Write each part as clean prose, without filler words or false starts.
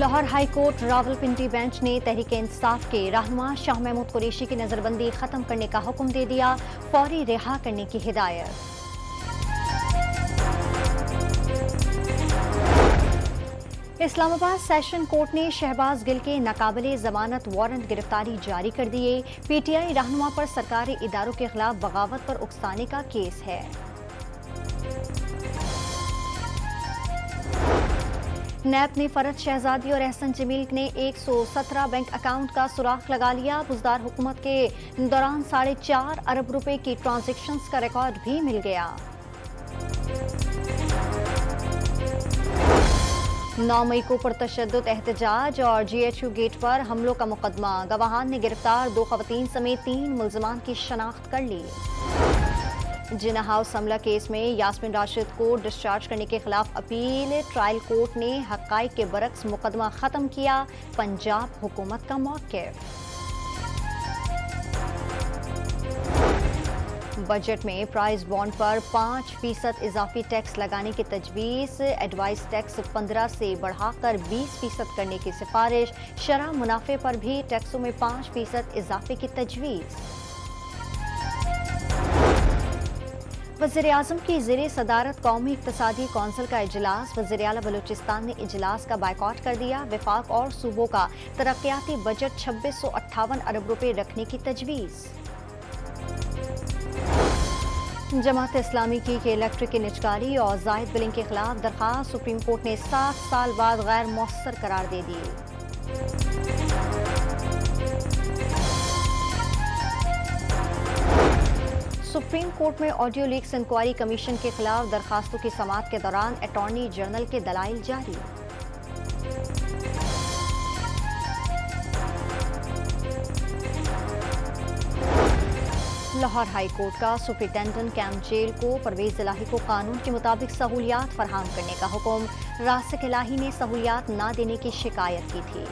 Lahore high court Rawalpindi bench ने तहरीक इंसाफ के रहनुमा शाह महमूद कुरैशी की नजरबंदी खत्म करने का हुक्म दे दिया, फौरी रिहा करने की हिदायत। इस्लामाबाद सेशन कोर्ट ने शहबाज गिल के नाकाबिले जमानत वारंट गिरफ्तारी जारी कर दिए। पीटीआई रहनुमा पर सरकारी इदारों के खिलाफ बगावत पर उकसाने का केस है। नैब ने फरद शहजादी और एहसन जमील ने 117 बैंक अकाउंट का सुराख लगा लिया। बुजदार हुकूमत के दौरान 4.5 अरब रुपए की ट्रांजैक्शंस का रिकॉर्ड भी मिल गया। 9 मई को पुरतशद्दुद एहतजाज और GHU गेट पर हमलों का मुकदमा। गवाहान ने गिरफ्तार 2 खवातीन समेत 3 मुल्जमान की शनाख्त कर ली। जिना हाउस हमला केस में यास्मीन राशिद को डिस्चार्ज करने के खिलाफ अपील। ट्रायल कोर्ट ने हक़ाइक़ के बरक्स मुकदमा खत्म किया। पंजाब हुकूमत का मौक़िफ़। बजट में प्राइस बॉन्ड पर 5% इजाफी टैक्स लगाने की तजवीज़। एडवाइस टैक्स 15 से बढ़ाकर 20% करने की सिफारिश। शरह मुनाफे पर भी टैक्सों में 5% इजाफे की तजवीज़। वज़ीर-ए-आज़म की ज़ेरे सदारत कौमी इक़्तिसादी कौंसिल का इजलास। वज़ीर आला बलूचिस्तान ने इजलास का बायकॉट कर दिया। वफाक और सूबों का तरक्याती बजट 2658 अरब रुपए रखने की तजवीज़। जमात इस्लामी की इलेक्ट्रिक की निजकारी और जायद बिलिंग के खिलाफ दरखास्त सुप्रीम कोर्ट ने 7 साल बाद गैर मौसर करार दे दी। सुप्रीम कोर्ट में ऑडियो लीक्स इंक्वायरी कमीशन के खिलाफ दरखास्तों की समाअत के दौरान अटॉर्नी जनरल के दलाइल जारी। लाहौर हाई कोर्ट का सुप्रिंटेंडेंट कैंप जेल को परवेज इलाही को कानून के मुताबिक सहूलियात फराहम करने का हुक्म। रासिक इलाही ने सहूलियात न देने की शिकायत की थी।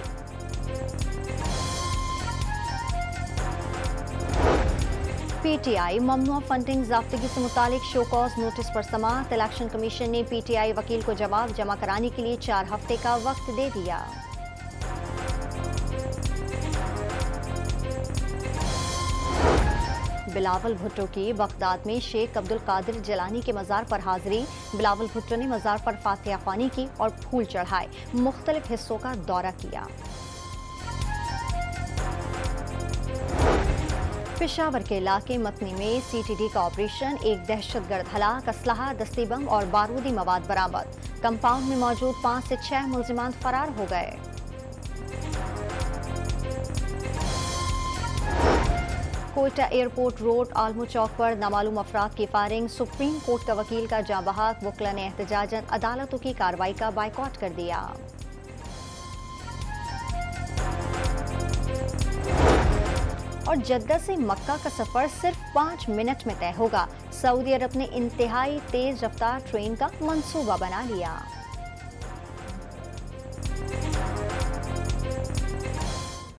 पीटीआई ममनुआ फंडिंग ज़ाब्तगी से मुतालिक शो कॉज नोटिस पर समाअत। इलेक्शन कमीशन ने पीटीआई वकील को जवाब जमा कराने के लिए 4 हफ्ते का वक्त दे दिया। बिलावल भुट्टो की बगदाद में शेख अब्दुल कादिर जलानी के मज़ार पर हाजिरी। बिलावल भुट्टो ने मज़ार पर फातिहा ख्वानी की और फूल चढ़ाए। मुख्तलिफ हिस्सों का दौरा किया। पेशावर के इलाके मतनी में CTD का ऑपरेशन। एक दहशतगर्द हलाक। असलहा, दस्ती बम और बारूदी मवाद बरामद। कंपाउंड में मौजूद 5 से 6 मुल्जिमान फरार हो गए। कोयटा एयरपोर्ट रोड आलमू चौक पर नामालूम अफराद की फायरिंग। सुप्रीम कोर्ट का वकील का जाँ बहक। वकला ने एहतजाजन अदालतों की कार्रवाई का बायकॉट कर दिया। और जद्दा से मक्का का सफर सिर्फ 5 मिनट में तय होगा। सऊदी अरब ने इंतहाई तेज रफ्तार ट्रेन का मंसूबा बना लिया।